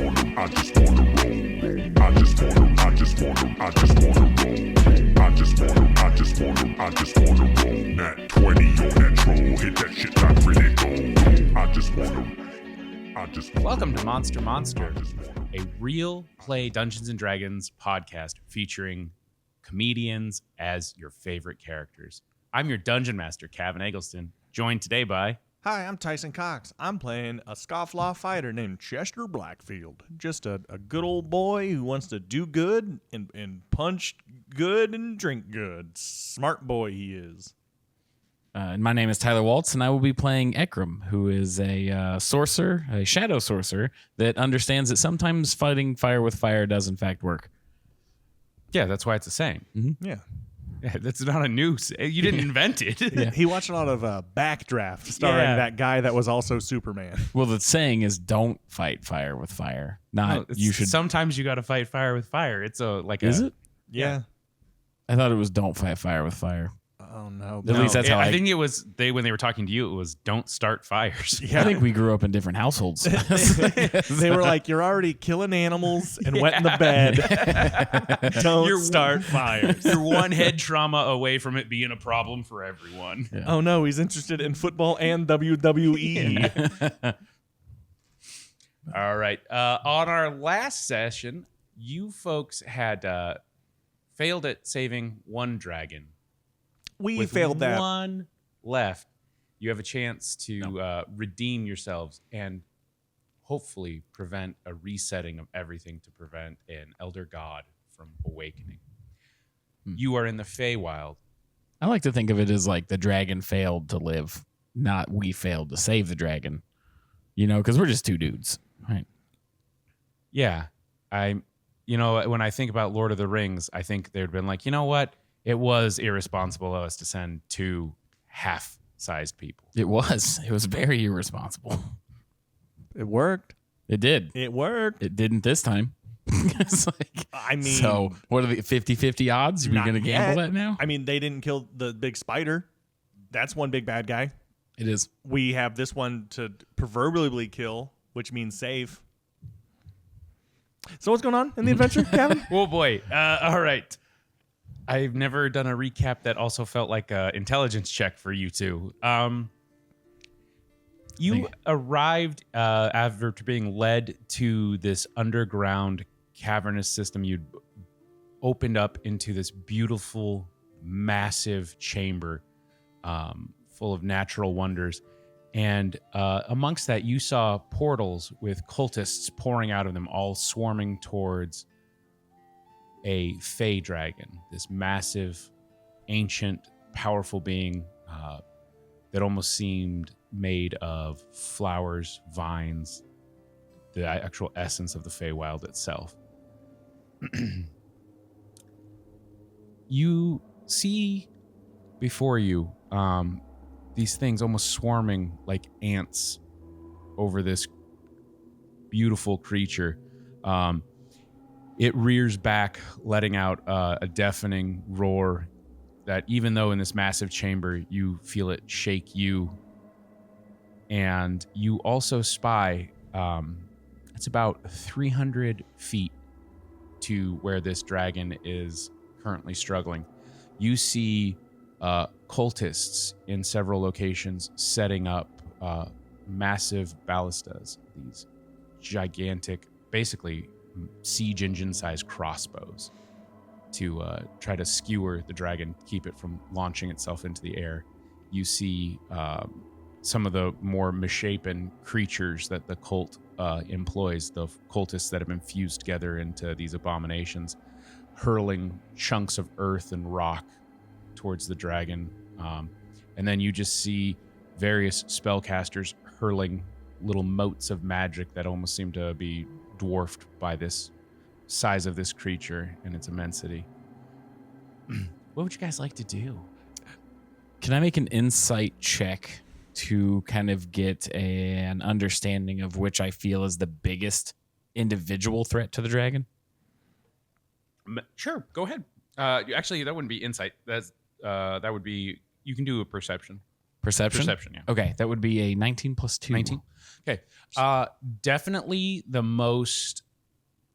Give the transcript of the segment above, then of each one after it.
wanna roll. I just wanna roll. I just wanna roll. Nat 20 on that troll, hit that shit like critical. I just wanna. Welcome to Monster, a real play Dungeons and Dragons podcast featuring comedians as your favorite characters. I'm your dungeon master, Kevin Eggleston, joined today by... Hi, I'm Tyson Cox. I'm playing a scofflaw fighter named Chester Blackfield. Just a good old boy who wants to do good and punch good and drink good. Smart boy he is. And my name is Tyler Waltz, and I will be playing Ekram, who is a sorcerer, a shadow sorcerer, that understands that sometimes fighting fire with fire does in fact work. Yeah, that's why it's a saying. Mm-hmm. Yeah. That's not a news. You didn't invent it. Yeah. He watched a lot of Backdraft starring that guy that was also Superman. Well, the saying is don't fight fire with fire. Not you should. Sometimes you got to fight fire with fire. It's Is it? Yeah. I thought it was don't fight fire with fire. Oh, no. At least that's how I think it was when they were talking to you, it was don't start fires. Yeah. I think we grew up in different households. They were like, you're already killing animals and wetting the bed. Don't start fires. You're one head trauma away from it being a problem for everyone. Yeah. Oh, no, he's interested in football and WWE. All right. On our last session, you folks had failed at saving one dragon. We With failed that. one left, you have a chance to redeem yourselves and hopefully prevent a resetting of everything to prevent an elder god from awakening. You are in the Feywild. I like to think of it as like the dragon failed to live, not we failed to save the dragon. You know, because we're just two dudes, right? Yeah. When I think about Lord of the Rings, I think they'd been like, you know what? It was irresponsible of us to send two half-sized people. It was. It was very irresponsible. It worked. It did. It worked. It didn't this time. It's like, I mean, so what are the 50-50 odds? We're going to gamble that now? I mean, they didn't kill the big spider. That's one big bad guy. It is. We have this one to proverbially kill, which means save. So what's going on in the adventure, Kevin? Oh, boy. All right. I've never done a recap that also felt like an intelligence check for you two. You arrived after being led to this underground cavernous system. You'd opened up into this beautiful, massive chamber full of natural wonders. And amongst that, you saw portals with cultists pouring out of them, all swarming towards a Fey dragon, this massive, ancient, powerful being that almost seemed made of flowers, vines, the actual essence of the Feywild itself. You see before you these things almost swarming like ants over this beautiful creature. It rears back, letting out a deafening roar that even though in this massive chamber, you feel it shake you. And you also spy, it's about 300 feet to where this dragon is currently struggling. You see cultists in several locations setting up massive ballistas, these gigantic, basically siege engine-sized crossbows to try to skewer the dragon, keep it from launching itself into the air. You see some of the more misshapen creatures that the cult employs, the cultists that have been fused together into these abominations, hurling chunks of earth and rock towards the dragon. And then you just see various spellcasters hurling little motes of magic that almost seem to be dwarfed by this size of this creature and its immensity. What would you guys like to do? Can I make an insight check to kind of get an understanding of which I feel is the biggest individual threat to the dragon? Sure, go ahead. Actually, that wouldn't be insight. That would be, you can do a perception. Perception? Perception, yeah. Okay, that would be a 19 plus 2. 19. Okay. Definitely the most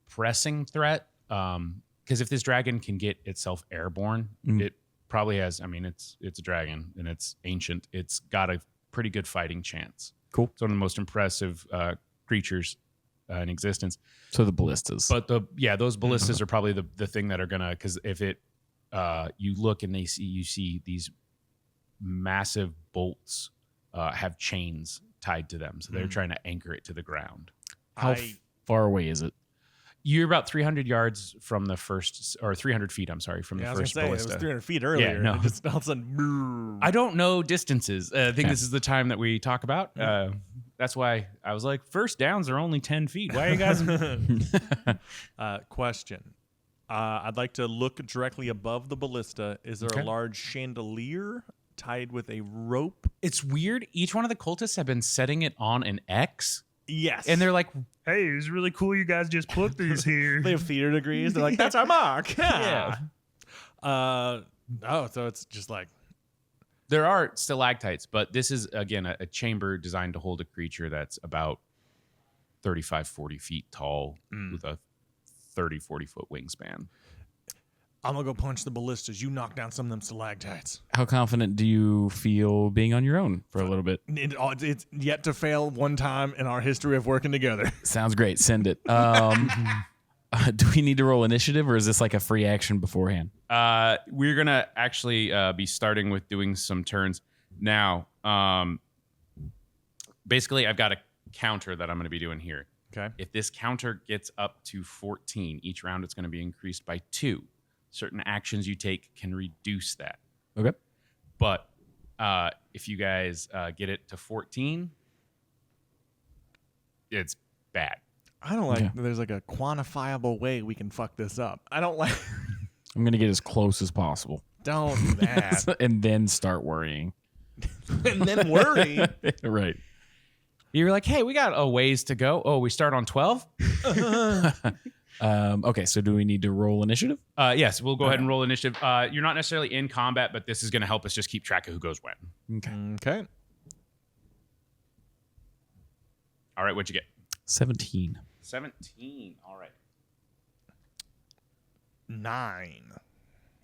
pressing threat. Because if this dragon can get itself airborne, it probably has. I mean, it's a dragon and it's ancient. It's got a pretty good fighting chance. Cool. It's one of the most impressive creatures in existence. So the ballistas. But those ballistas are probably the thing that are gonna, because if it you look and you see these massive bolts have chains tied to them, so they're trying to anchor it to the ground. How far away is it? You're about 300 yards from the first, or 300 feet, I'm sorry, from the first It was ballista. 300 feet earlier. Yeah, no. And just all of a sudden, I don't know distances. I think this is the time that we talk about. That's why I was like, first downs are only 10 feet. Why are you guys? Question. I'd like to look directly above the ballista. Is there Okay. a large chandelier tied with a rope? It's weird. Each one of the cultists have been setting it on an X, Yes. and they're like, Hey, it was really cool you guys just put these here. they have theater degrees. They're like, that's our mark. Yeah. So it's just like, there are stalactites, but this is, again, a chamber designed to hold a creature that's about 35, 40 feet tall with a 30, 40-foot wingspan. I'm going to go punch the ballistas. You knock down some of them stalactites. How confident do you feel being on your own for a little bit? It's yet to fail one time in our history of working together. Sounds great. Send it. Do we need to roll initiative, or is this like a free action beforehand? We're going to actually be starting with doing some turns. Now, basically, I've got a counter that I'm going to be doing here. Okay. If this counter gets up to 14, each round it's going to be increased by 2. Certain actions you take can reduce that. Okay. But if you guys get it to 14, it's bad. I don't like that there's like a quantifiable way we can fuck this up. I don't like. I'm going to get as close as possible. Don't do that. And then start worrying. And then worry. Right. You're like, hey, we got a ways to go. Oh, we start on 12? Okay, so do we need to roll initiative? Yes, we'll go ahead and roll initiative. You're not necessarily in combat, but this is going to help us just keep track of who goes when. Okay. All right, what'd you get? 17. 17. All right. 9.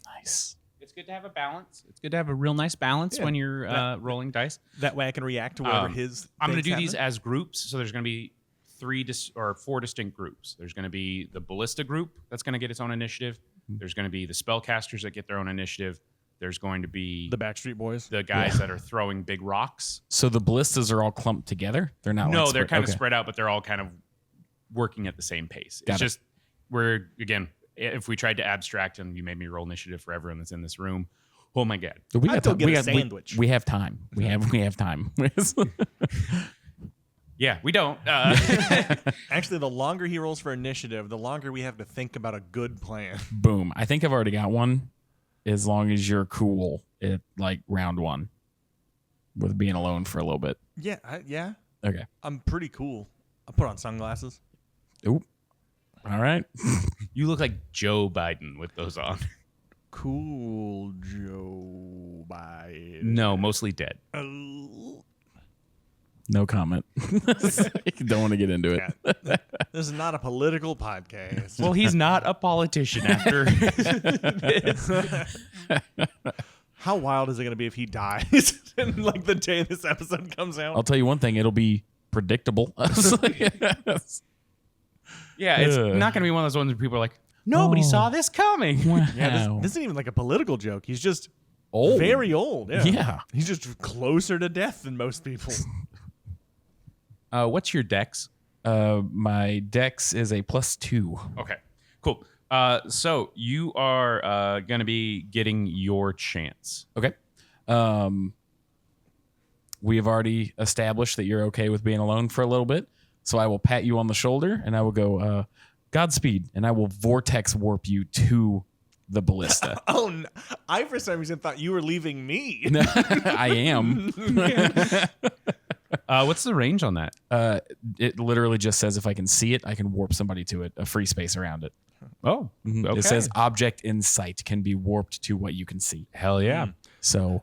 Nice. It's good to have a balance. It's good to have a real nice balance when you're rolling dice. That way I can react to whatever I'm going to do thing's these happening. as groups. So there's going to be 4 distinct groups. There's going to be the ballista group that's going to get its own initiative. There's going to be the spellcasters that get their own initiative. There's going to be The Backstreet Boys. the guys that are throwing big rocks. So the ballistas are all clumped together? They're not No, like they're kind of okay. spread out, but they're all kind of working at the same pace. Got It's it. just we're, again, if we tried to abstract and you made me roll initiative for everyone that's in this room, oh my God. We I'd got go time. get We a got- sandwich. We have time. We have time. Yeah, we don't. Actually, the longer he rolls for initiative, the longer we have to think about a good plan. Boom. I think I've already got one. As long as you're cool at like round 1 with being alone for a little bit. Yeah, yeah. Okay. I'm pretty cool. I'll put on sunglasses. Oop. All right. You look like Joe Biden with those on. Cool Joe Biden. No, mostly dead. No comment. Don't want to get into it. Yeah. This is not a political podcast. Well, he's not a politician after this. How wild is it going to be if he dies in like the day this episode comes out? I'll tell you one thing. It'll be predictable. Yeah, it's not going to be one of those ones where people are like, nobody saw this coming. Wow. Yeah, this isn't even like a political joke. He's just Old. very old. Yeah. Yeah. He's just closer to death than most people. What's your dex? My dex is a +2. Okay, cool. So you are going to be getting your chance. Okay. We have already established that you're okay with being alone for a little bit. So I will pat you on the shoulder and I will go, Godspeed. And I will vortex warp you to the ballista. Oh, no. I for some reason thought you were leaving me. I am. What's the range on that? It literally just says if I can see it, I can warp somebody to it, a free space around it. Oh, okay. It says object in sight can be warped to what you can see. Hell yeah. So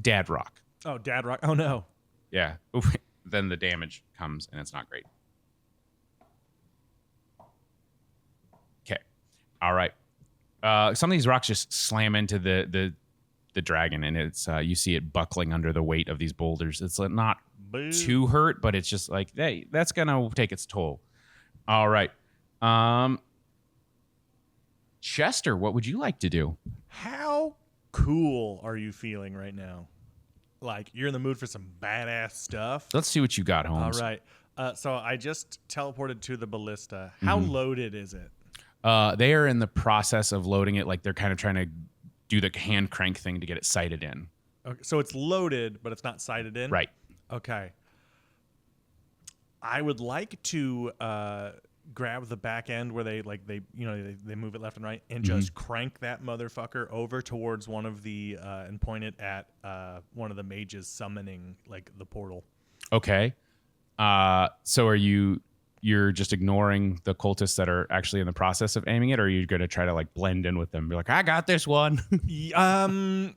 Dad rock. Oh, Dad Rock. Oh, no. Yeah. Then the damage comes, and it's not great. Okay. All right. Some of these rocks just slam into the dragon, and it's you see it buckling under the weight of these boulders. It's not too hurt, but it's just like, hey, that's gonna take its toll. All right. Chester, what would you like to do? How cool are you feeling right now? Like, you're in the mood for some badass stuff? Let's see what you got, Holmes. All right. So I just teleported to the ballista. How loaded is it? They are in the process of loading it. Like, they're kind of trying to do the hand crank thing to get it sighted in. Okay, so it's loaded, but it's not sighted in? Right. Okay. I would like to grab the back end where they move it left and right and just crank that motherfucker over towards one of the and point it at one of the mages summoning like the portal. Okay. So you're just ignoring the cultists that are actually in the process of aiming it, or are you going to try to like blend in with them? Be like, I got this one. Yeah, I'm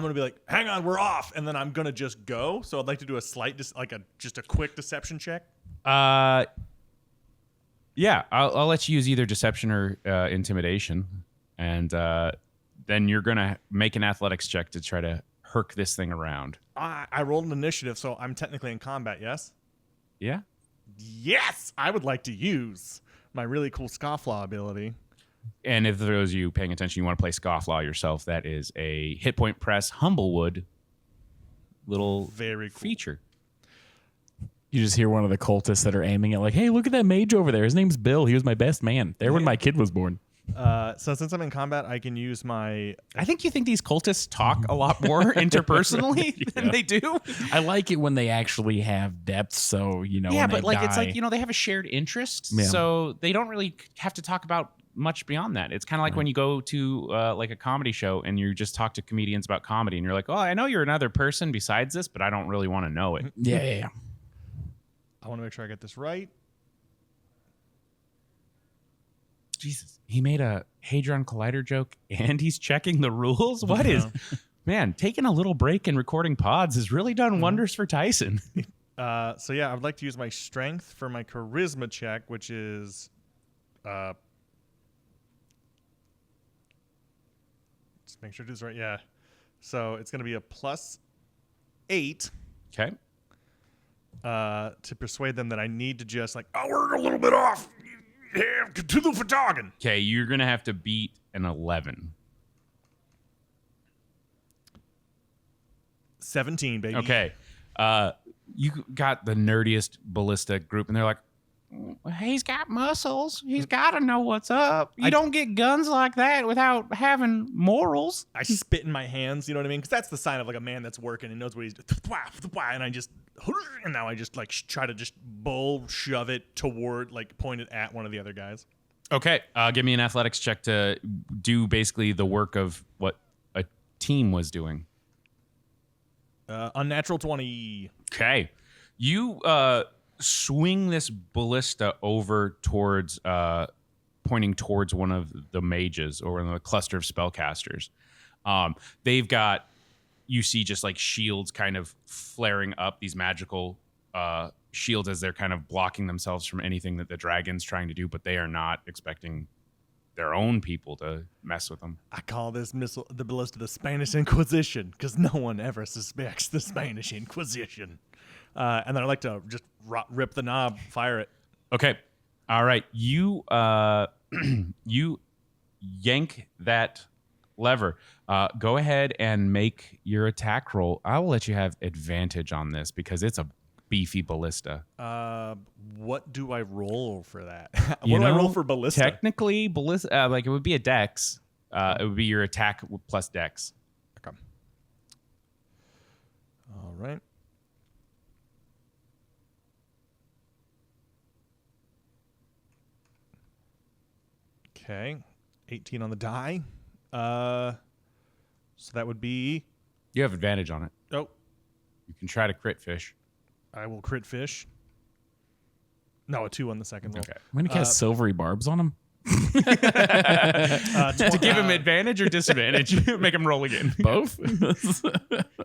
going to be like, hang on, we're off. And then I'm going to just go. So I'd like to do a slight, just a quick deception check. Yeah, I'll let you use either deception or intimidation. And then you're going to make an athletics check to try to herk this thing around. I rolled an initiative, so I'm technically in combat, yes? Yeah? Yes! I would like to use my really cool Scofflaw ability. And if those of you paying attention, you want to play Scofflaw yourself, that is a hit point press Humblewood little Very cool. feature. You just hear one of the cultists that are aiming at like, hey, look at that mage over there. His name's Bill. He was my best man. There when my kid was born. So since I'm in combat, I can use my... I think you think these cultists talk a lot more interpersonally than they do. I like it when they actually have depth. So, Yeah, when but they like die, it's like, they have a shared interest. Yeah. So they don't really have to talk about much beyond that. It's kind of like when you go to like a comedy show and you just talk to comedians about comedy and you're like, oh, I know you're another person besides this, but I don't really want to know it. Yeah. I want to make sure I get this right. Jesus, he made a Hadron Collider joke and he's checking the rules? What is... Man, taking a little break and recording pods has really done wonders for Tyson. So yeah, I would like to use my strength for my charisma check, which is... just make sure I do this right. Yeah. So it's going to be a +8 Okay. to persuade them that I need to just like, oh, we're a little bit off. Yeah, Cthulhu for talking. Okay, you're going to have to beat an 11. 17, baby. Okay. You got the nerdiest ballista group, and they're like, he's got muscles. He's got to know what's up. You don't get guns like that without having morals. I spit in my hands, you know what I mean? Because that's the sign of like a man that's working and knows what he's doing. And now I just like try to just shove it toward, like point it at one of the other guys. Okay, give me an athletics check to do basically the work of what a team was doing. Unnatural 20. Okay. You swing this ballista over towards, pointing towards one of the mages or one of the cluster of spellcasters. They've got, you see just like shields kind of flaring up, these magical shields as they're kind of blocking themselves from anything that the dragon's trying to do, but they are not expecting their own people to mess with them. I call this missile, the ballista, the Spanish Inquisition, because no one ever suspects the Spanish Inquisition. And then I like to just rip the knob, fire it. Okay. All right. You you yank that lever. Go ahead and make your attack roll. I will let you have advantage on this because it's a beefy ballista. What do I roll for that? What do I roll for ballista? Technically, ballista, like it would be a dex. It would be your attack plus dex. Okay. All right. Okay. 18 on the die. So that would be... You have advantage on it. Oh, You can try to crit fish. I will crit fish. No, a 2 on the second roll. Okay. I'm going to cast silvery barbs on him. To give him advantage or disadvantage? Make him roll again. Both.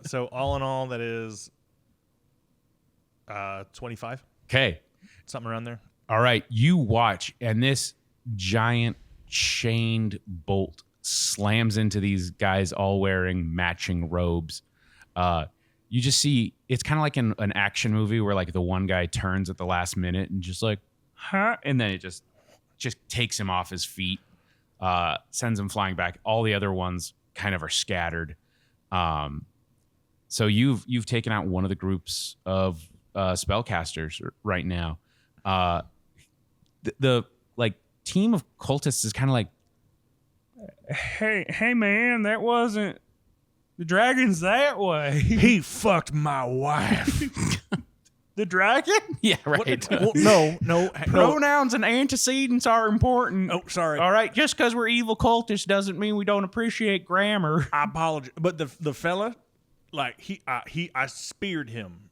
So all in all, that is 25, Okay. something around there. All right. You watch, and this giant chained bolt slams into these guys all wearing matching robes. You just see, it's kind of like an action movie where like the one guy turns at the last minute and just like, huh? And then it just takes him off his feet, sends him flying back. All the other ones kind of are scattered. So you've taken out one of the groups of spellcasters right now. The like team of cultists is kind of like, hey man, that wasn't the dragon's that way. He fucked my wife. The dragon? Yeah, right. Well, no. Pronouns and antecedents are important. Oh, sorry. All right, just because we're evil cultists doesn't mean we don't appreciate grammar. I apologize, but the fella, like I speared him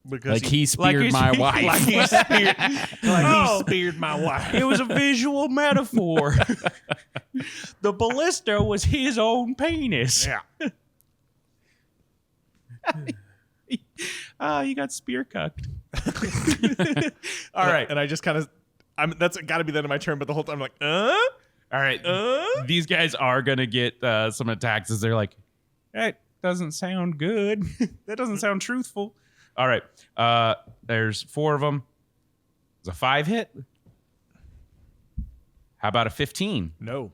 because Like he speared my wife. like he speared, he speared my wife. It was a visual metaphor. The ballista was his own penis. Yeah. You got spear cucked. All right. And I just kind of, that's got to be the end of my turn. But the whole time I'm like, All right. These guys are going to get some attacks as they're like, that doesn't sound good. That doesn't sound truthful. All right. There's 4 of them. There's a 5 hit. How about a 15? no,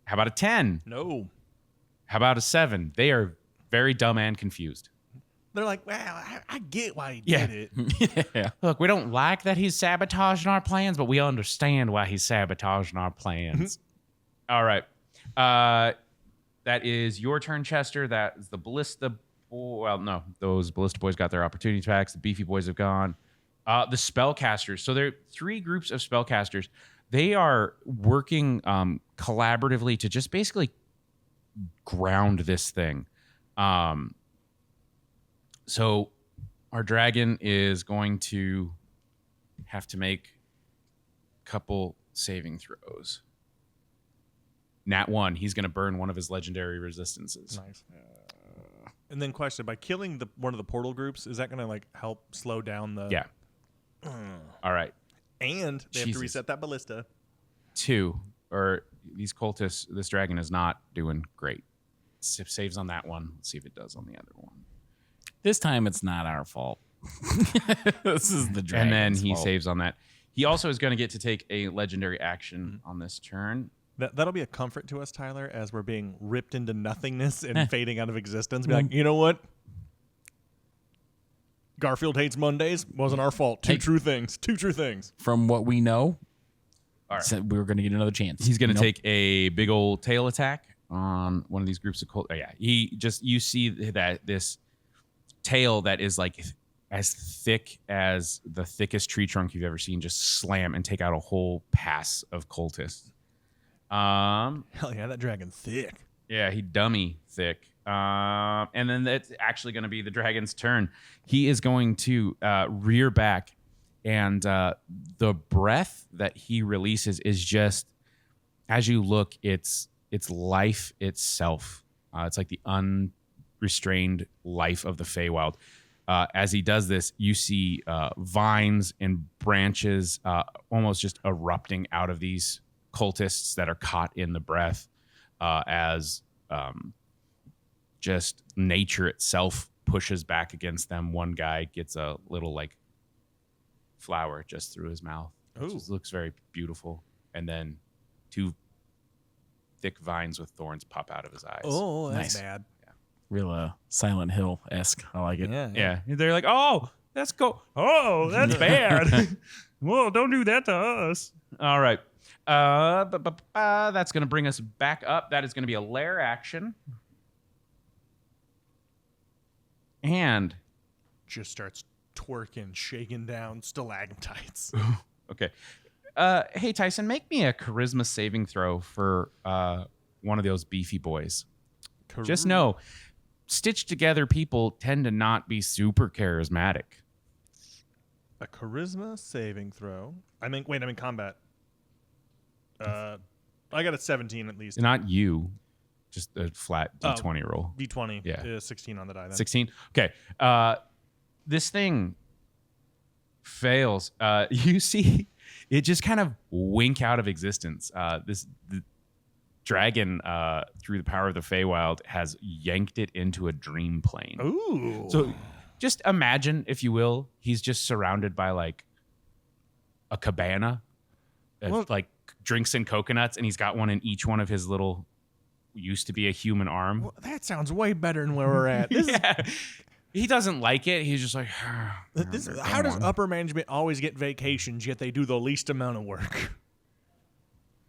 How about a 10? no. How about a 7? They are very dumb and confused. They're like, well, I get why he did it. Yeah. Look, we don't like that he's sabotaging our plans, but we understand why he's sabotaging our plans. All right. That is your turn, Chester. That is the ballista. Well, no, those ballista boys got their opportunity attacks. The beefy boys have gone. The spellcasters. So there are 3 groups of spellcasters. They are working collaboratively to just basically ground this thing. So our dragon is going to have to make a couple saving throws. Nat 1, he's going to burn one of his legendary resistances. Nice. And then question, by killing one of the portal groups, is that going to like help slow down the... Yeah. All right. And they have Jesus. to reset that ballista. 2, or these cultists, this dragon is not doing great. Saves on that one. Let's see if it does on the other one. This time it's not our fault. This is the dragon's And then he fault. saves on that. He also is going to get to take a legendary action on this turn. That'll be a comfort to us, Tyler, as we're being ripped into nothingness and fading out of existence. Be like, you know what? Garfield hates Mondays. Wasn't our fault. Two true things. From what we know, All right. said we were going to get another chance. He's going to Nope. take a big old tail attack on one of these groups of cult. Oh, yeah. You see that this tail that is like as thick as the thickest tree trunk you've ever seen just slam and take out a whole pass of cultists. Hell yeah, that dragon's thick. Yeah, he dummy thick. And then that's actually going to be the dragon's turn. He is going to rear back, and the breath that he releases is just, as you look, it's life itself. It's like the unrestrained life of the Feywild. As he does this, you see vines and branches almost just erupting out of these cultists that are caught in the breath as just nature itself pushes back against them. One guy gets a little like flower just through his mouth. It just looks very beautiful. And then 2 thick vines with thorns pop out of his eyes. Oh, that's Nice. bad. Real Silent Hill-esque. I like it. Yeah. They're like, oh, let's go. Oh, that's bad. Whoa, don't do that to us. All right. That's going to bring us back up. That is going to be a lair action. And Just starts twerking, shaking down stalagmites. okay. Hey, Tyson, make me a charisma saving throw for one of those beefy boys. Just know, stitched together people tend to not be super charismatic. A charisma saving throw. I'm in combat. I got a 17 at least. Not you, just a flat D20 roll. D20. Yeah. 16 on the die then. 16. Okay. This thing fails. You see, it just kind of wink out of existence. The dragon, through the power of the Feywild, has yanked it into a dream plane. Ooh. So just imagine, if you will, he's just surrounded by like a cabana, like drinks and coconuts, and he's got one in each one of his little, used to be a human arm. Well, that sounds way better than where we're at. Yeah. He doesn't like it. He's just like, How does upper management always get vacations, yet they do the least amount of work?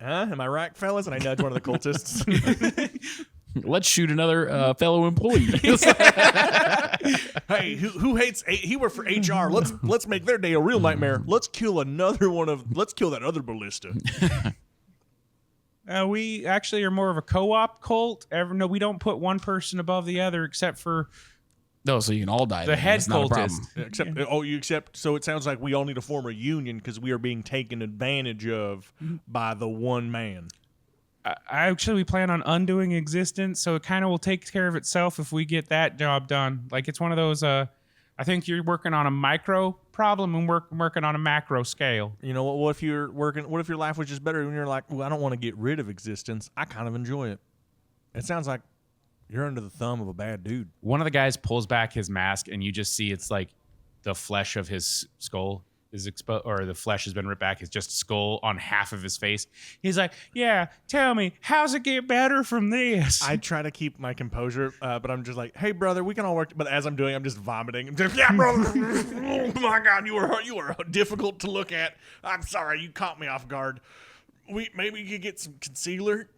Huh? Am I right, fellas? And I nudge one of the cultists. Let's shoot another fellow employee. Hey, who hates? He worked for HR. Let's make their day a real nightmare. Let's kill that other ballista. we actually are more of a co-op cult. No, we don't put one person above the other, except for No, so you can all die. the head cultist. Except so it sounds like we all need to form a union because we are being taken advantage of by the one man. Actually, we plan on undoing existence, so it kind of will take care of itself if we get that job done. Like, it's one of those, I think you're working on a micro problem and we're working on a macro scale. You know what? What if your life was just better when you're like, well, I don't want to get rid of existence. I kind of enjoy it. It sounds like you're under the thumb of a bad dude. One of the guys pulls back his mask, and you just see it's like the flesh of his skull is exposed, or the flesh has been ripped back. It's just skull on half of his face. He's like, yeah, tell me, how's it get better from this? I try to keep my composure, but I'm just like, hey, brother, we can all work. But as I'm doing, I'm just vomiting. I'm just, yeah, brother. Oh, my God, you are difficult to look at. I'm sorry. You caught me off guard. Maybe you could get some concealer.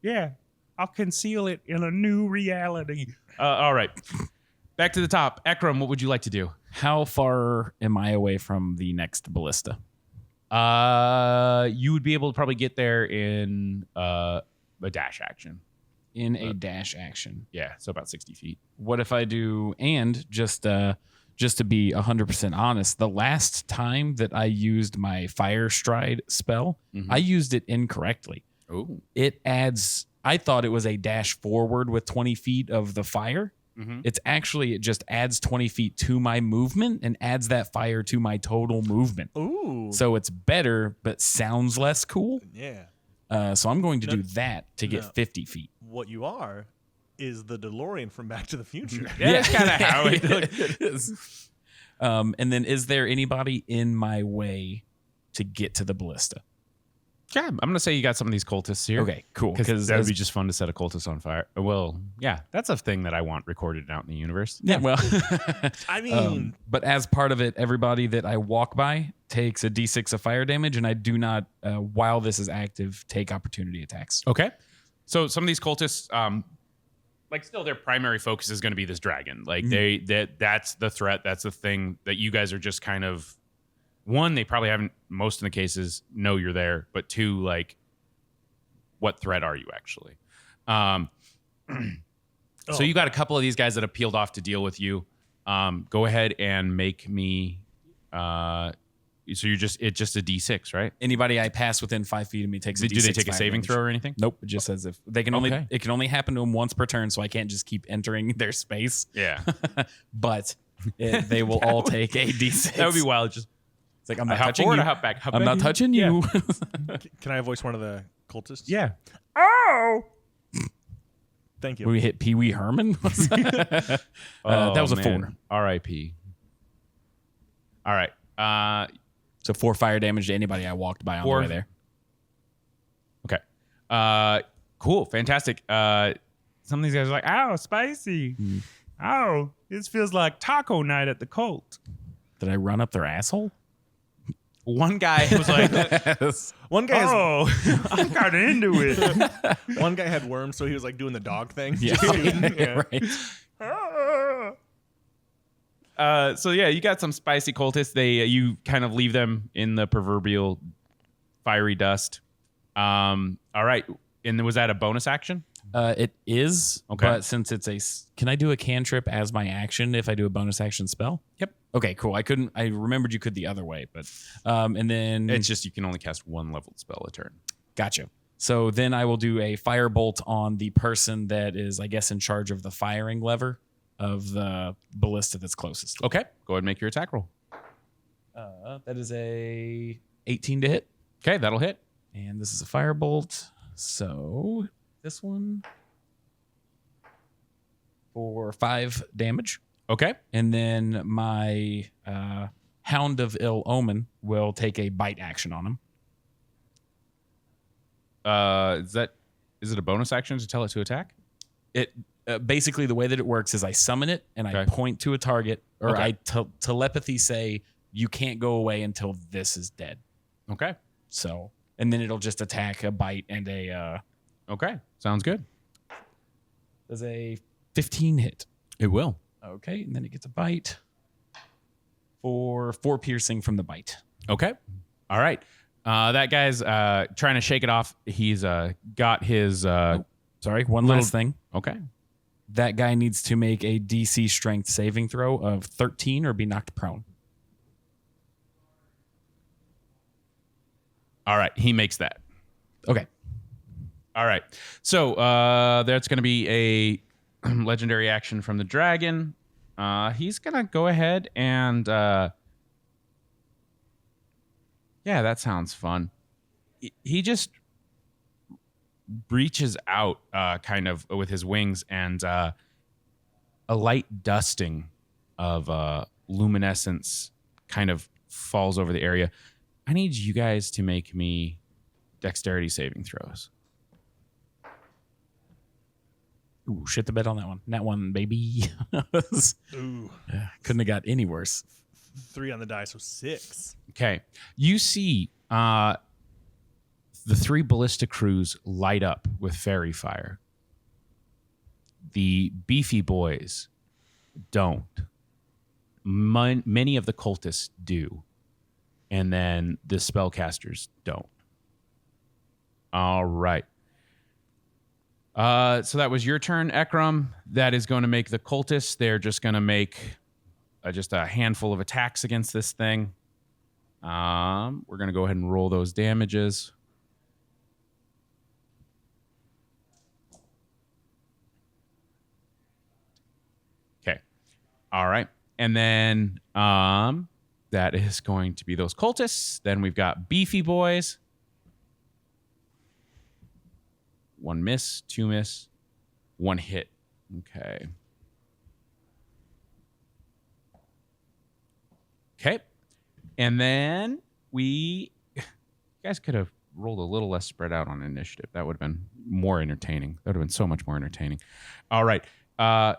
Yeah, I'll conceal it in a new reality. All right. Back to the top. Ekram, what would you like to do? How far am I away from the next ballista? You would be able to probably get there in a dash action. In a dash action. Yeah, so about 60 feet. What if I do, and just to be 100% honest, the last time that I used my Fire Stride spell, I used it incorrectly. Oh. It adds, I thought it was a dash forward with 20 feet of the fire. It's actually, it just adds 20 feet to my movement and adds that fire to my total movement. Ooh. So it's better, but sounds less cool. Yeah. So I'm going to do that to get 50 feet. What you are is the DeLorean from Back to the Future. Yeah, that's kind of how it is. And then is there anybody in my way to get to the ballista? Yeah, I'm going to say you got some of these cultists here. Okay, cool. Because that would be just fun to set a cultist on fire. Well, yeah, that's a thing that I want recorded out in the universe. Yeah, well, I mean, but as part of it, everybody that I walk by takes a d6 of fire damage, and I do not, while this is active, take opportunity attacks. Okay. So some of these cultists, like, still their primary focus is going to be this dragon. Like, that's the threat. That's the thing that you guys are just kind of, one, they probably haven't, most of the cases, know you're there. But two, like, what threat are you actually? So you got a couple of these guys that have peeled off to deal with you. Go ahead and make me. So it's just a D6, right? Anybody I pass within 5 feet of me takes a D6. Do they take a fire saving damage. throw or anything? Nope. It just says if they can only, Okay. it can only happen to them once per turn, so I can't just keep entering their space. Yeah. But they will all take a D6. That would be wild. Just It's like, I'm not hop touching forward you. or hop back. Hop I'm back not in. touching Yeah. you. can I voice one of the cultists? Yeah. Oh! Thank you. We hit Pee Wee Herman. That was a 4. R.I.P. All right. So 4 fire damage to anybody I walked by on the 4. way there. Okay. Cool. Fantastic. Some of these guys are like, Ow, spicy. Oh, this feels like taco night at the cult. Did I run up their asshole? one guy was like, One guy has, Oh, I'm kind of into it. one guy had worms, so he was like doing the dog thing. Yeah. Yeah. Right. so yeah, you got some spicy cultists. They you kind of leave them in the proverbial fiery dust. All right. And was that a bonus action? It is. Okay. But since it's can I do a cantrip as my action if I do a bonus action spell? Yep. Okay, cool. I remembered you could the other way, but and then It's just you can only cast one leveled spell a turn. gotcha. So then I will do a firebolt on the person that is, I guess, in charge of the firing lever of the ballista that's closest. Okay. Go ahead and make your attack roll. That is a 18 to hit. Okay, that'll hit. And this is a firebolt. So this one for 5 damage. Okay. And then my Hound of Ill Omen will take a bite action on him. Is it a bonus action to tell it to attack? It basically the way that it works is I summon it and I Okay. point to a target, or Okay. I telepathy say you can't go away until this is dead. Okay. So and then it'll just attack a bite and a Okay. Sounds good. does a 15 hit. It will. Okay, and then it gets a bite for 4 piercing from the bite. Okay. All right. That guy's trying to shake it off. He's got his Sorry, one Little- last thing. okay. That guy needs to make a DC strength saving throw of 13 or be knocked prone. All right. He makes that. Okay. All right. So that's going to be a legendary action from the dragon. He's going to go ahead and yeah, that sounds fun. He just reaches out kind of with his wings, and a light dusting of luminescence kind of falls over the area. I need you guys to make me dexterity saving throws. Ooh, shit the bed on that one. That one, baby. Ooh, Couldn't have got any worse. 3 on the die, so 6. Okay. You see the 3 ballista crews light up with fairy fire. The beefy boys don't. Many of the cultists do. And then the spellcasters don't. All right. So that was your turn, Ekram. That is going to make the cultists. They're just going to make just a handful of attacks against this thing. We're going to go ahead and roll those damages. Okay. All right. And then that is going to be those cultists. Then we've got beefy boys. 1 miss, 2 miss, 1 hit. Okay. Okay. And then you guys could have rolled a little less spread out on initiative. That would have been more entertaining. That would have been so much more entertaining. All right. The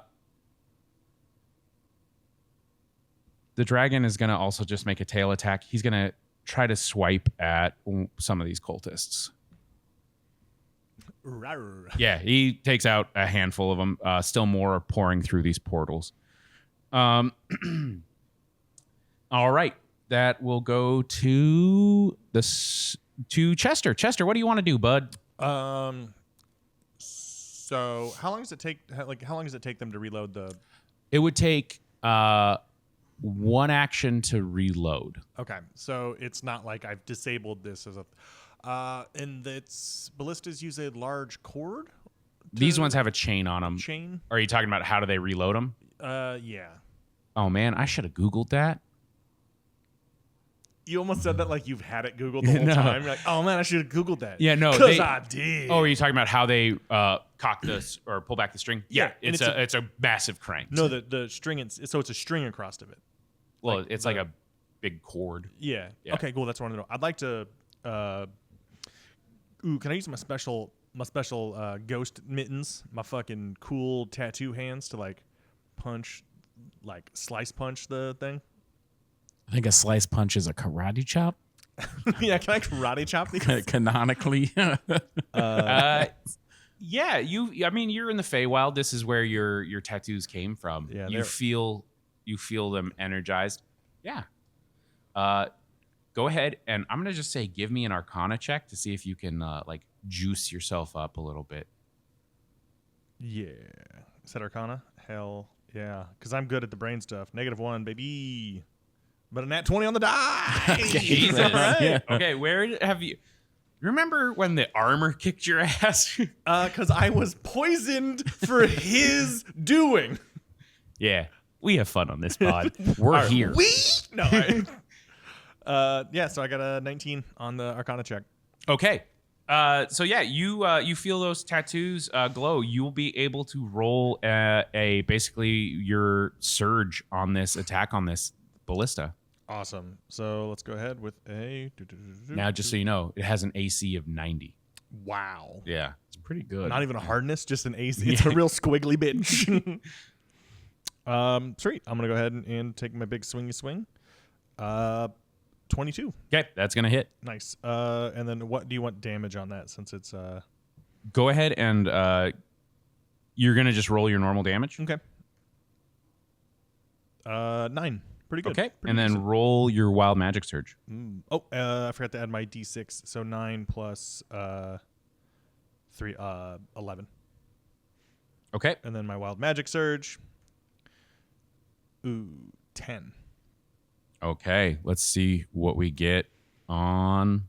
dragon is going to also just make a tail attack. He's going to try to swipe at some of these cultists. Rawr. Yeah, he takes out a handful of them. Still more are pouring through these portals. All right, that will go to Chester. Chester, what do you want to do, bud? So how long does it take? How long does it take them to reload the? It would take 1 action to reload. Okay, so it's not like I've disabled this as a. And its ballistas use a large cord. These ones have a chain on them. Chain. Are you talking about how do they reload them? Yeah. Oh man, I should have Googled that. You almost said that like you've had it Googled the whole No. time. You're like, oh man, I should have Googled that. Yeah, no, because they- I did. Oh, are you talking about how they cock this or pull back the string? Yeah, and it's a massive crank. no, the string. So it's a string across of it. Well, it's like a big cord. Yeah. Yeah. Okay, cool. That's what I want to know. I'd like to. Can I use my special ghost mittens? My fucking cool tattoo hands to like punch, like slice punch the thing. I think a slice punch is a karate chop, Yeah, can I karate chop these? canonically. Yeah, I mean, you're in the Feywild. This is where your tattoos came from. Yeah, you they're- feel them energized. Yeah. Go ahead, and I'm gonna just say, give me an Arcana check to see if you can like juice yourself up a little bit. Yeah. Is that Arcana? Hell yeah. Because I'm good at the brain stuff. -1, baby. But a nat 20 on the die. Jesus. All right. Yeah. Okay, where have you... Remember when the armor kicked your ass? Because I was poisoned for his doing. Yeah, we have fun on this pod. We're here. No. Yeah, so I got a 19 on the Arcana check. Okay. So yeah, you feel those tattoos glow. You'll be able to roll a basically your surge on this attack on this ballista. Awesome. So let's go ahead with a... Now, just so you know, it has an AC of 90. Wow. Yeah. It's pretty good. Not even a hardness, just an AC. It's a real squiggly bitch. Sweet. I'm going to go ahead and take my big swingy swing. 22. Okay, that's gonna hit. Nice. And then what do you want damage on that since it's... Go ahead and you're gonna just roll your normal damage. Okay. 9. Pretty good. Okay, Pretty and then decent. roll your wild magic surge. Oh, I forgot to add my D6. So 9 plus 3, 11. Okay. And then my wild magic surge. Ooh, 10. Okay, let's see what we get on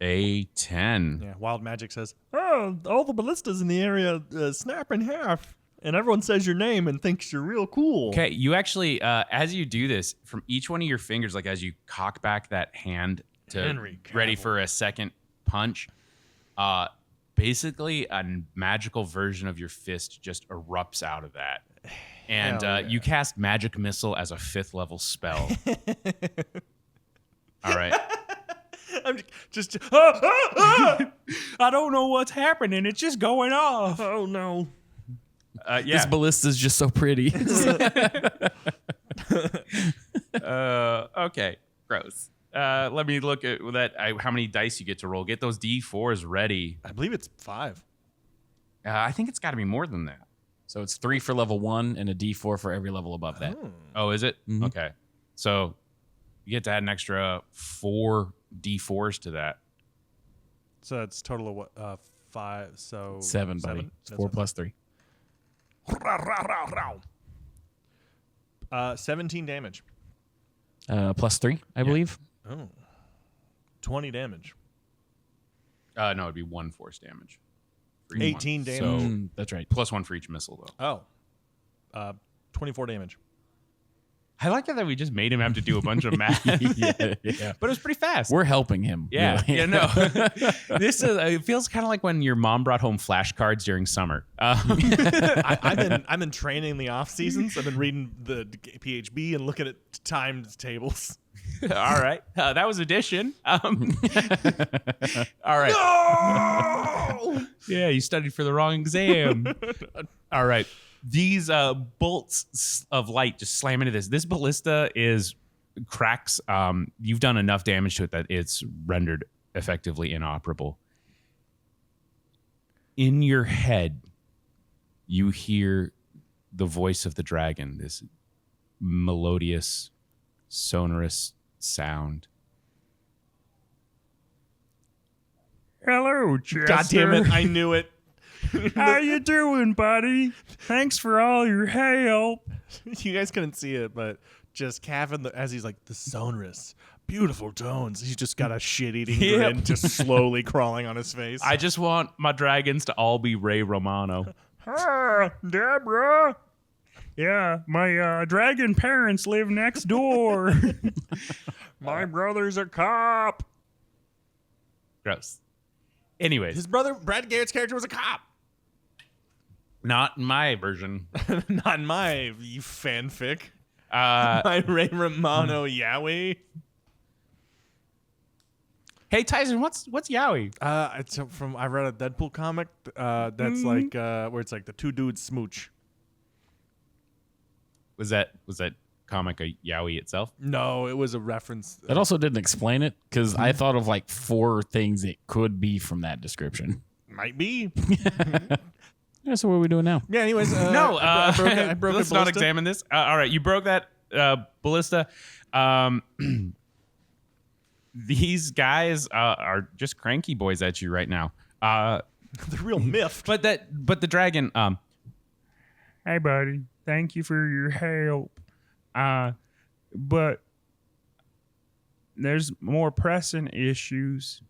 a 10. Yeah, wild magic says, "Oh, all the ballistas in the area snap in half, and everyone says your name and thinks you're real cool." Okay, you actually, as you do this, from each one of your fingers, like as you cock back that hand to Henry ready Cavill. for a second punch, basically a magical version of your fist just erupts out of that. And Hell yeah. you cast Magic Missile as a 5th level spell. All right. I'm just I don't know what's happening. It's just going off. oh no. Yeah. This ballista is just so pretty. Okay. Gross. Let me look at that. How many dice you get to roll? Get those D4s ready. I believe it's 5. I think it's got to be more than that. So it's 3 for level 1 and a D4 for every level above that. Oh, is it? Mhm. Okay. So you get to add an extra 4 D4s to that. So it's total of what? 5. So 7, buddy. It's 4 plus 3. 17 damage. Plus 3, I believe. Oh. 20 damage. No, it'd be 1 force damage. For each 18 one. damage. So That's right. plus 1 for each missile, though. Oh. 24 damage. I like that we just made him have to do a bunch of math. yeah. But it was pretty fast. We're helping him. Yeah, really. yeah, no. This is. It feels kind of like when your mom brought home flashcards during summer. I've been training in the off seasons. I've been reading the PHB and looking at times tables. All right, that was addition. All right. No! Yeah, you studied for the wrong exam. All right. These bolts of light just slam into this. This ballista cracks. You've done enough damage to it that it's rendered effectively inoperable. In your head, you hear the voice of the dragon, this melodious, sonorous sound. Hello, Chester. God damn it! I knew it. How you doing, buddy? Thanks for all your help. You guys couldn't see it, but just Cavan, as he's like the sonorous, beautiful tones. He's just got a shit-eating Yep. grin, just slowly crawling on his face. I just want my dragons to all be Ray Romano. Ah, Deborah. Yeah, my dragon parents live next door. My brother's a cop. Gross. Anyways, His brother, Brad Garrett's character, was a cop. not in my version. Not in my fanfic. Uh, My Ray Romano Yowie. hey Tyson, what's Yowie? It's from I read a Deadpool comic. That's like where it's like the two dudes smooch. Was that comic a Yowie itself? No, it was a reference. That also didn't explain it because I thought of like 4 things it could be from that description. Might be. Yeah, so what are we doing now? Yeah. Anyways, No, I broke let's a not ballista. examine this. All right, you broke that ballista. These guys are just cranky boys at you right now. They're real miffed. But the dragon, Hey, buddy. Thank you for your help. But there's more pressing issues.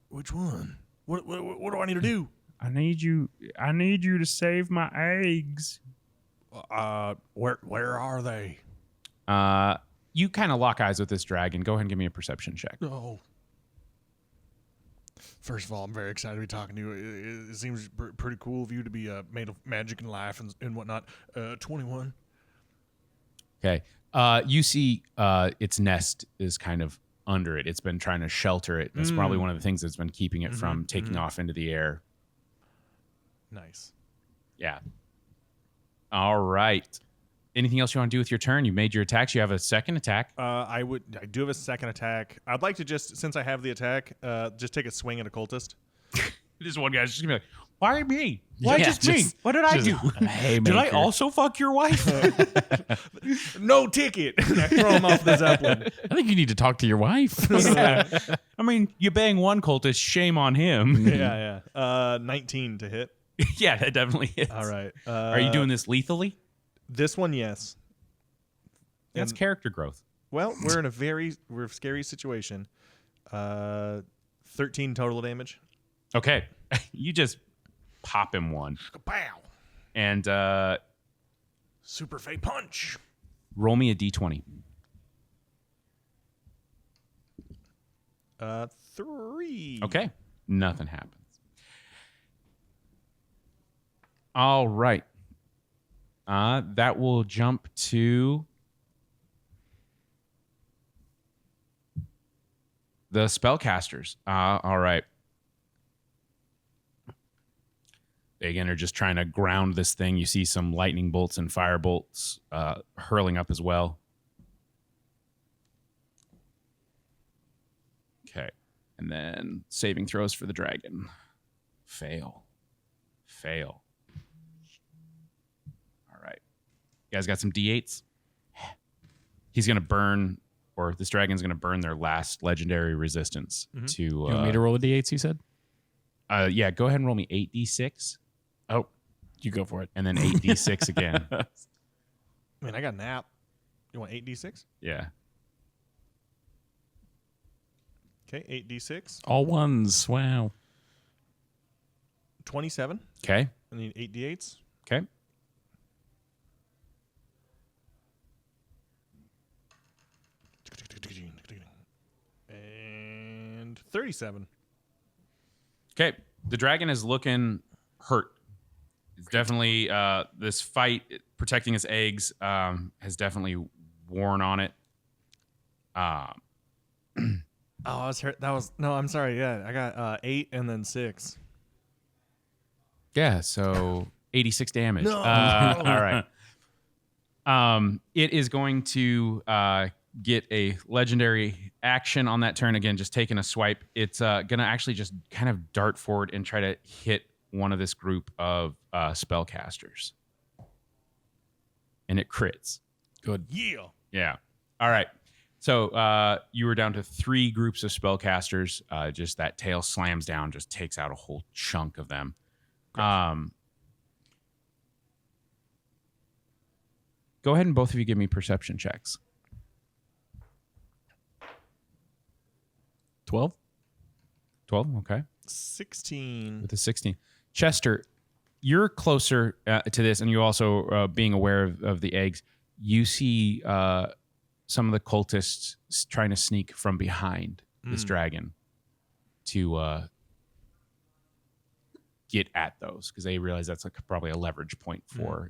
Which one? What do I need to do? I need you to save my eggs. Where are they? you kind of lock eyes with this dragon. Go ahead and give me a perception check. Oh. First of all, I'm very excited to be talking to you. It seems pretty cool of you to be made of magic and life and whatnot. 21. Okay. You see its nest is kind of under it. It's been trying to shelter it. That's probably one of the things that's been keeping it from taking off into the air. Nice. Yeah. All right. Anything else you want to do with your turn? You made your attacks. You have a second attack. I do have a second attack. I'd like to just, since I have the attack, just take a swing at a cultist. This one guy's just gonna be like, Why me? Why Yeah, just me? just- What did I do? Did I also fuck your wife? No ticket. I throw him off the Zeppelin. I think you need to talk to your wife. I mean, you bang one cultist, shame on him. Yeah. 19 to hit. Yeah, that definitely is. All right. Are you doing this lethally? This one? Yes. That's And- character growth. Well, we're in a scary situation. 13 total damage. Okay. You just pop him one. Pow. And Super fake punch. roll me a d20. 3. Okay. Nothing happens. All right. That will jump to the spellcasters. All right. They again are just trying to ground this thing. You see some lightning bolts and fire bolts hurling up as well. Okay. And then saving throws for the dragon. Fail. All right. You guys got some D8s? He's going to burn, or this dragon's going to burn their last legendary resistance to... You want me to roll a d8s, you said? yeah, go ahead and roll me 8d6. Oh, you go for it. And then 8d6 again. I mean, I got an app. You want 8d6? Yeah. Okay, 8d6. All ones. Wow. 27. Okay. I need 8d8s. Okay. And 37. Okay. The dragon is looking hurt. It's definitely this fight protecting its eggs has definitely worn on it. Oh, I was hurt. I'm sorry. Yeah, I got 8 and then 6. Yeah, so 86 damage. No. All right. It is going to get a legendary action on that turn again, just taking a swipe. It's going to actually just kind of dart forward and try to hit one of this group of spellcasters. And it crits. Good. Yeah. Yeah. All right. So you were down to 3 groups of spellcasters. Just that tail slams down, just takes out a whole chunk of them. Go ahead and both of you give me perception checks. 12? 12, okay. 16. With a 16. Chester, you're closer to this, and you also being aware of the eggs. You see some of the cultists trying to sneak from behind this dragon to get at those, because they realize that's like probably a leverage point for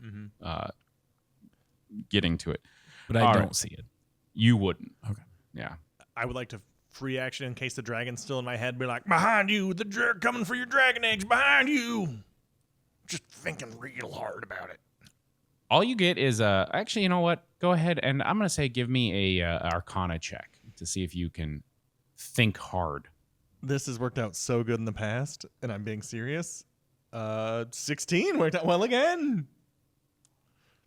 getting to it. But I All don't right. see it. You wouldn't. Okay. Yeah. I would like to free action in case the dragon's still in my head. Be like, behind you, coming for your dragon eggs, behind you. Just thinking real hard about it. All you get is actually, you know what? Go ahead and I'm going to say give me a Arcana check to see if you can think hard. This has worked out so good in the past, and I'm being serious. 16 worked out well again.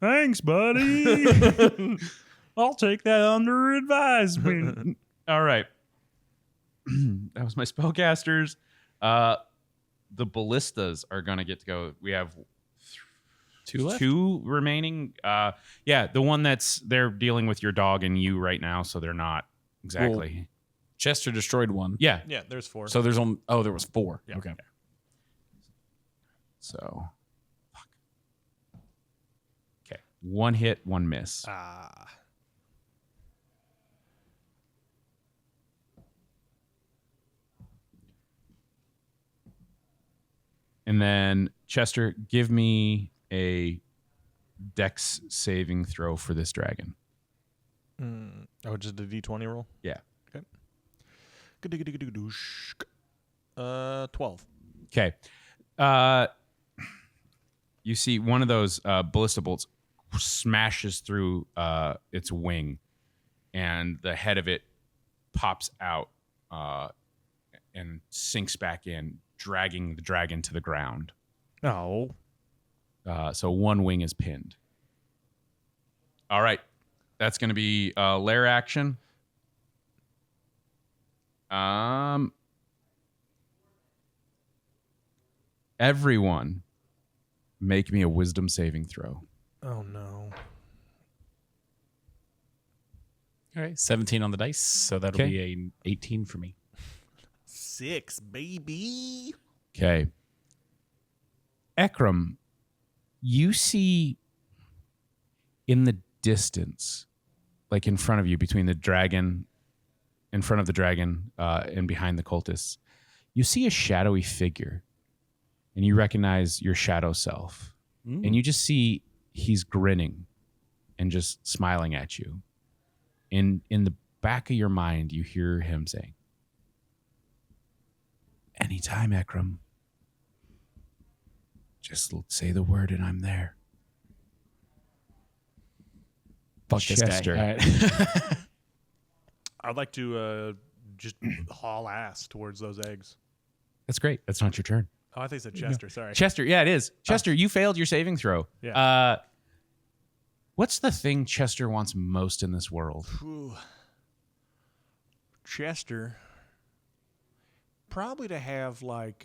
Thanks, buddy. I'll take that under advisement. All right. That was my spellcasters. the ballistas are gonna get to go. We have Two left? two remaining. Yeah, the one they're dealing with your dog and you right now, so they're not exactly. Chester destroyed one. Yeah. Yeah, there's 4. So there's only. Oh, there was 4. Yeah. Okay. So, fuck. Okay, 1 hit, 1 miss. And then Chester, give me a Dex saving throw for this dragon. Oh, just a D20 roll? Yeah. Okay. 12. Okay. You see one of those ballista bolts smashes through its wing, and the head of it pops out and sinks back in, dragging the dragon to the ground. Oh. So one wing is pinned. All right. That's going to be lair action. Everyone make me a wisdom saving throw. Oh, no. All right. 17 on the dice. So that'll Okay. be a 18 for me. 6, baby. Okay. Ekram, you see in the distance, like in front of you, between the dragon, in front of the dragon and behind the cultists, you see a shadowy figure, and you recognize your shadow self. And you just see he's grinning and just smiling at you. In the back of your mind, you hear him saying, "Anytime, Ekram. Just say the word and I'm there." Fuck this Chester. guy. All right. I'd like to just haul ass towards those eggs. That's great. That's not your turn. Oh, I think it said Chester. Sorry. Chester, yeah, it is. Chester, you failed your saving throw. Yeah. What's the thing Chester wants most in this world? Whew. Chester, probably to have like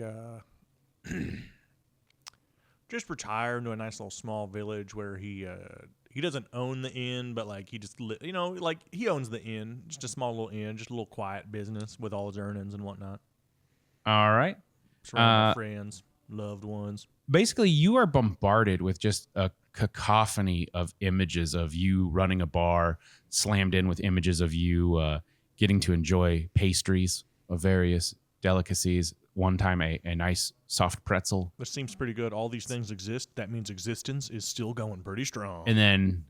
just retire into a nice little small village where he doesn't own the inn, but like he just like he owns the inn, just a small little inn, just a little quiet business with all his earnings and whatnot. All right. Surrounded by friends, loved ones. Basically, you are bombarded with just a cacophony of images of you running a bar, slammed in with images of you getting to enjoy pastries of various delicacies. One time, a nice soft pretzel. Which seems pretty good. All these things exist. That means existence is still going pretty strong. And then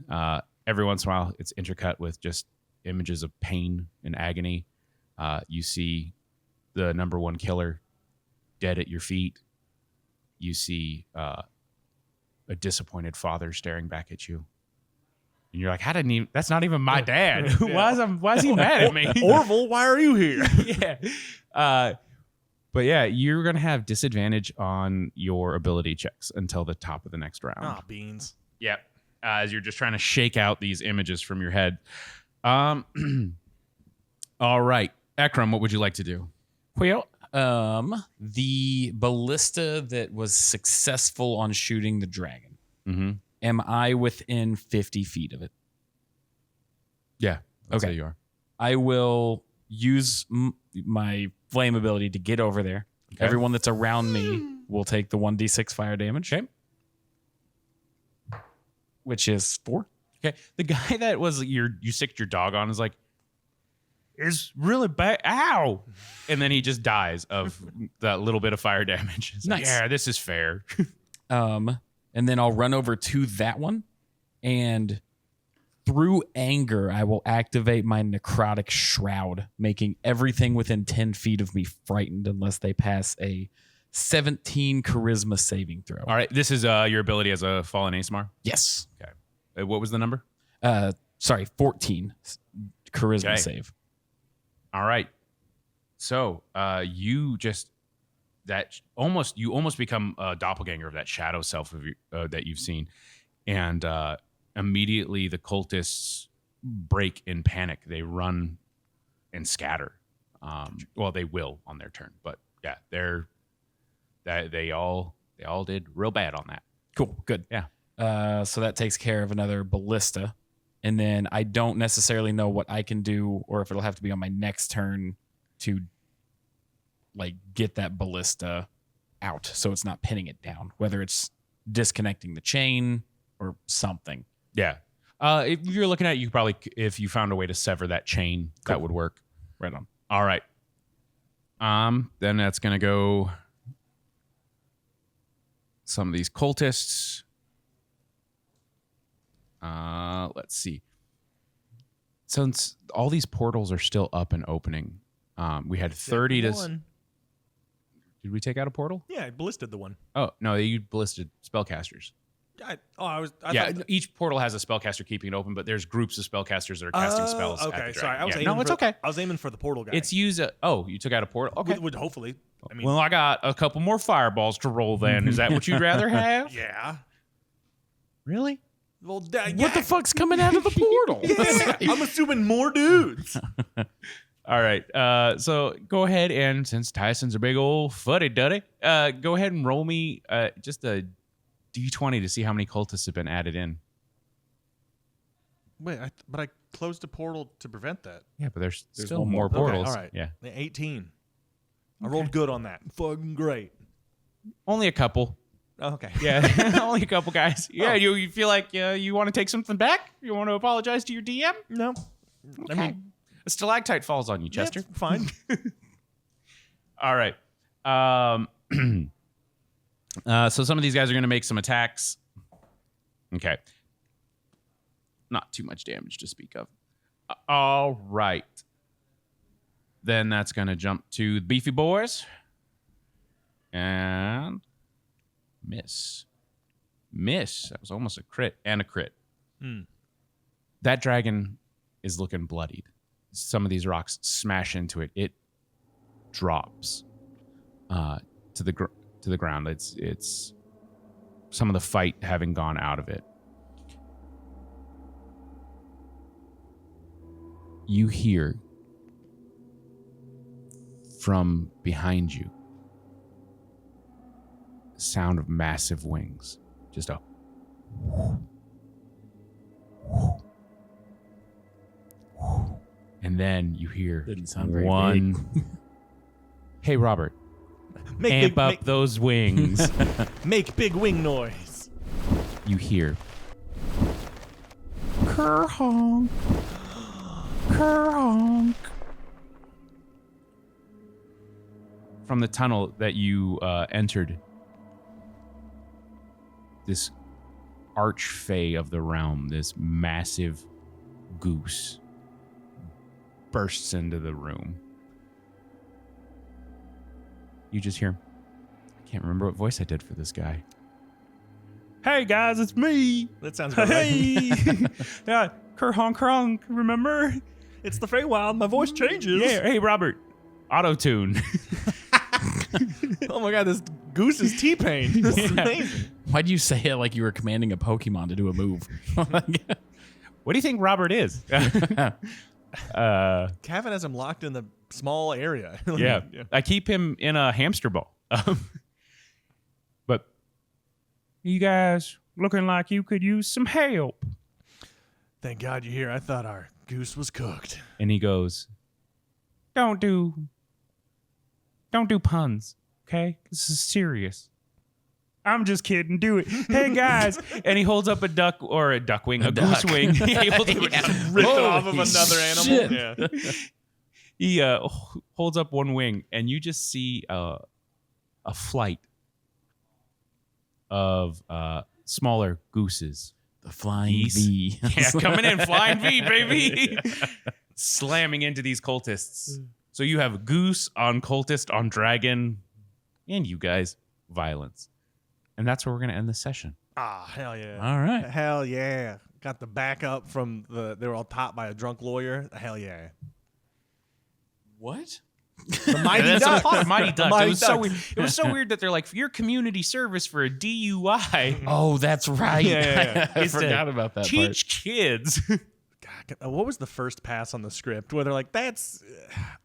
every once in a while, it's intercut with just images of pain and agony. You see the number one killer dead at your feet. You see a disappointed father staring back at you. And you're like, that's not even my dad. Why is he mad at me? Orville, why are you here? Yeah. But yeah, you're going to have disadvantage on your ability checks until the top of the next round. Ah, beans. Yep. As you're just trying to shake out these images from your head. All right. Ekram, what would you like to do? Well, the ballista that was successful on shooting the dragon. Mm-hmm. Am I within 50 feet of it? Yeah. I'd Okay. say you are. I will use my flame ability to get over there. Okay. Everyone that's around me will take the 1d6 fire damage. Okay. Which is 4. Okay. The guy that was you sicked your dog on is like, it's really bad. Ow. And then he just dies of that little bit of fire damage. It's like, Nice. yeah, this is fair. And then I'll run over to that one, and through anger, I will activate my necrotic shroud, making everything within 10 feet of me frightened unless they pass a 17 charisma saving throw. All right. This is your ability as a fallen ASMR. Yes. Okay. What was the number? 14 charisma Okay. save. All right. So you almost become a doppelganger of that shadow self of that you've seen, and immediately the cultists break in panic. They run and scatter. Well, they will on their turn, but yeah, they all did real bad on that. Cool. Good. Yeah. So that takes care of another ballista. And then I don't necessarily know what I can do or if it'll have to be on my next turn to like get that ballista out so it's not pinning it down, whether it's disconnecting the chain or something. Yeah. If you're looking at it, you probably, if you found a way to sever that chain, that would work. Right on. All right. Then that's gonna go some of these cultists. Let's see. Since all these portals are still up and opening, we had 30 to. One. Did we take out a portal? Yeah, I ballisted the one. Oh no, you ballisted spellcasters. I Yeah, thought, each portal has a spellcaster keeping it open, but there's groups of spellcasters that are casting spells. Okay, at the sorry. dragon. I was Yeah, aiming no, it's for, okay. I was aiming for the portal guy. It's use. You took out a portal. Okay. Would hopefully. I mean, Well, I got a couple more fireballs to roll. Then is that what you'd rather have? yeah. Really? Well, What the fuck's coming out of the portal? I'm assuming more dudes. All right. So go ahead and since Tyson's a big old fuddy-duddy, go ahead and roll me just a D20 to see how many cultists have been added in. Wait, but I closed the portal to prevent that. Yeah, but there's still one more more. portals. Okay, all right. Yeah. 18. I rolled good on that. Fucking great. Only a couple. Okay. Yeah, only a couple guys. Yeah, Oh. you feel like you want to take something back? You want to apologize to your DM? No. I mean, A stalactite falls on you, Chester. yeah, fine. All right. So some of these guys are going to make some attacks. Okay. Not too much damage to speak of. All right. Then that's going to jump to the beefy boys. And miss. Miss. That was almost a crit and a crit. That dragon is looking bloodied. Some of these rocks smash into it. It drops to the ground. It's some of the fight having gone out of it. You hear from behind you the sound of massive wings. Just a and then you hear Didn't sound very one. Hey, Robert, amp up those wings. Make big wing noise. You hear Kerhonk. Kerhonk. From the tunnel that you entered, this archfey of the realm, this massive goose, bursts into the room. You just hear, I can't remember what voice I did for this guy. Hey guys, it's me. That sounds about right. Hey. Yeah, Kerhonk, remember? It's the Feywild. My voice changes. Yeah, hey Robert, auto-tune. Oh my god, this goose is T-Pain. This is amazing. Why'd you say it like you were commanding a Pokemon to do a move? What do you think Robert is? Kevin has him locked in the small area. Yeah, I keep him in a hamster ball. But You guys looking like you could use some help. Thank God you're here. I thought our goose was cooked. and he goes, Don't do puns, okay? This is serious. I'm just kidding. Do it. Hey guys. and he holds up a duck or a duck wing, a goose duck. wing. He holds up Ripped it off of another shit. animal. Yeah. He holds up one wing, and you just see a flight of smaller gooses. The flying Geese. V. Yeah, coming in, flying V, baby. Slamming into these cultists. So you have goose on cultist on dragon, and you guys, violence. And that's where we're going to end the session. Ah, hell yeah. All right. Hell yeah. Got the backup from they were all taught by a drunk lawyer. Hell yeah. What? The Mighty That's Ducks. what- Mighty Ducks. Mighty It was so Ducks. weird. It was so weird that they're like, for your community service for a DUI, Oh, that's right. Yeah. I It's to forgot about that teach kids. God what was the first pass on the script where they're like, that's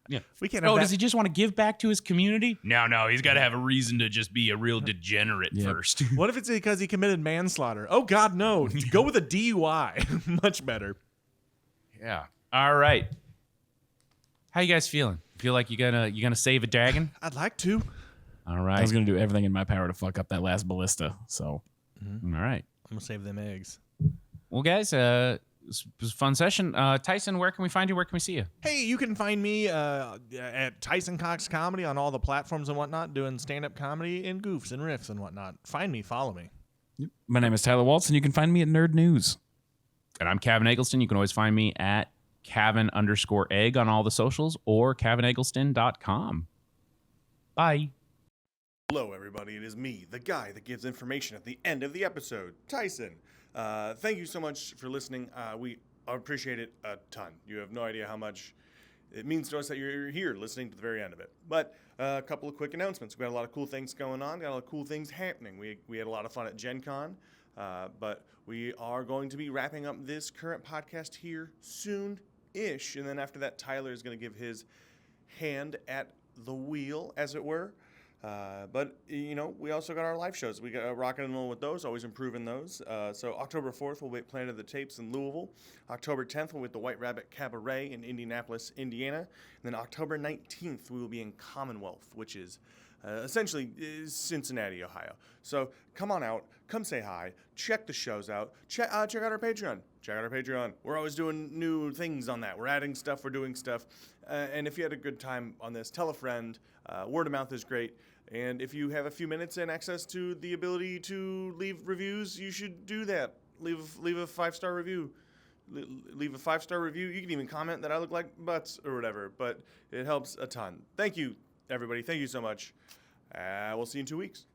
Yeah. we can't have Oh, that. does he just want to give back to his community? No, he's got to have a reason to just be a real degenerate first. What if it's because he committed manslaughter? Oh God, no. Go with a DUI. Much better. Yeah. All right. How you guys feeling? Feel like you're gonna save a dragon? I'd like to. All I right. was gonna do everything in my power to fuck up that last ballista. So All right. I'm gonna save them eggs. Well, guys, it was a fun session. Tyson, where can we find you? Where can we see you? Hey, you can find me at Tyson Cox Comedy on all the platforms and whatnot, doing stand-up comedy and goofs and riffs and whatnot. Find me, follow me. my name is Tyler Waltz, and you can find me at Nerd News. And I'm Kevin Eggleston. You can always find me at Kevin_egg on all the socials or kevineggleston.com. Bye. Hello, everybody. It is me, the guy that gives information at the end of the episode, Tyson. Thank you so much for listening. We appreciate it a ton. You have no idea how much it means to us that you're here listening to the very end of it. But a couple of quick announcements. We got a lot of cool things going on. Got a lot of cool things happening. We had a lot of fun at Gen Con. But we are going to be wrapping up this current podcast here soon-ish. And then after that, Tyler is going to give his hand at the wheel, as it were. But, you know, we also got our live shows. We got rocking and rolling with those, always improving those. So October 4th, we'll be at Planet of the Tapes in Louisville. October 10th, we'll be at the White Rabbit Cabaret in Indianapolis, Indiana. And then October 19th, we will be in Commonwealth, which is essentially Cincinnati, Ohio. So come on out, come say hi, check the shows out, check out our Patreon. Check out our Patreon. We're always doing new things on that. We're adding stuff, we're doing stuff. And if you had a good time on this, tell a friend. Word of mouth is great. And if you have a few minutes and access to the ability to leave reviews, you should do that. Leave a 5-star review. Leave a 5-star review. You can even comment that I look like butts or whatever, but it helps a ton. Thank you, everybody. Thank you so much. We'll see you in 2 weeks.